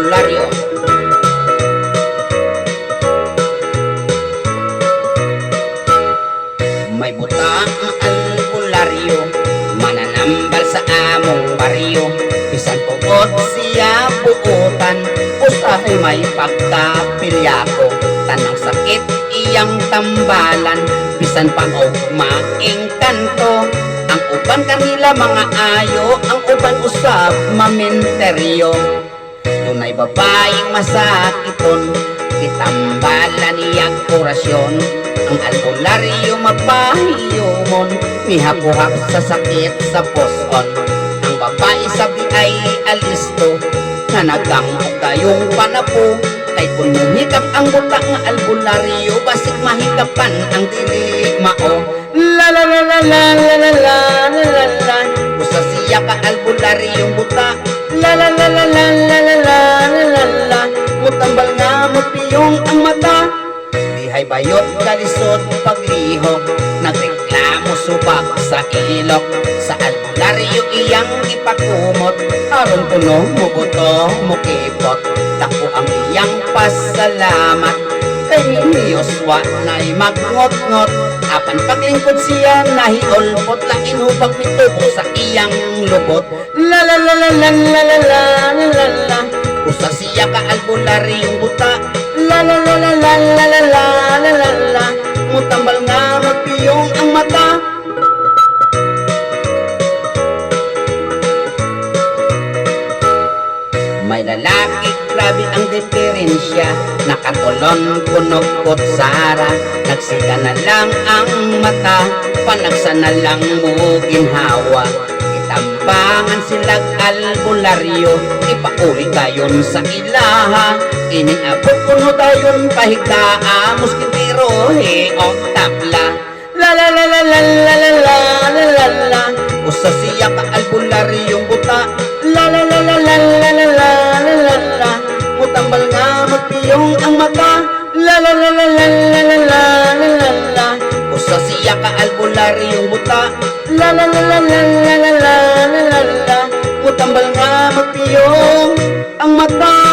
albularyo. May buta ang albularyo, mananambal sa among baryo. Bisan tugot siya buutan, usahay may pagkapilya ko. Tanang sakit iyang tambalan, bisan pag-ugmaing kanto. Ang uban kanila mga ayo, ang uban usab maminteryo. Dunay babaeng masakiton, kitambalan niyang orasyon. Ang albularyo mapahiyomon, mihapuhap sa sakit sa poson. Ang babae sabi ay alisto, na nagamok kayong panapo. Kay kung muhikap ang buta nga albularyo, basig mahikapan ang dili mao. La la la la la la la la la la la. Usa siya ka albularyong buta. La la la la la la la la la la la. Mutambal nga mupiyong ang mata. Dihay bayot kalisod paglihok, nagreklamo subak sa ilok. Sa albularyo iyang ipakumot, aron kuno mubuto mukipot. Dako ang iyang pasalamat, kay Yoswa na'y magngot-ngot. Apan paglingkod siya nahiolpot, lain hubag mitubo sa iyang lubot. La la la la la la la la la la la. Usa siya ka albularyong buta. La la la la la la la la la la la. Mutambal nga magpiyong ang mata. May lalaki, grabe ang diferensya, nakatulon kunokot sara. Nagsika na lang ang mata, panagsa na lang mo ginhawa. Itambangan silag albularyo, ipauli dayon sa ilaha. Iniabot kuno dayon pahigdaa, muskitiro o tabla. La la la la la la la la la la la. Usa siya ka albularyong buta. La la la la la la la la la la la. Mutambal nga magpiyong ang mata. La la la la la la la la la la la. Usa siya ka albularyong buta. La la la la la la la la la la la. Mutambal nga magpiyong ang mata.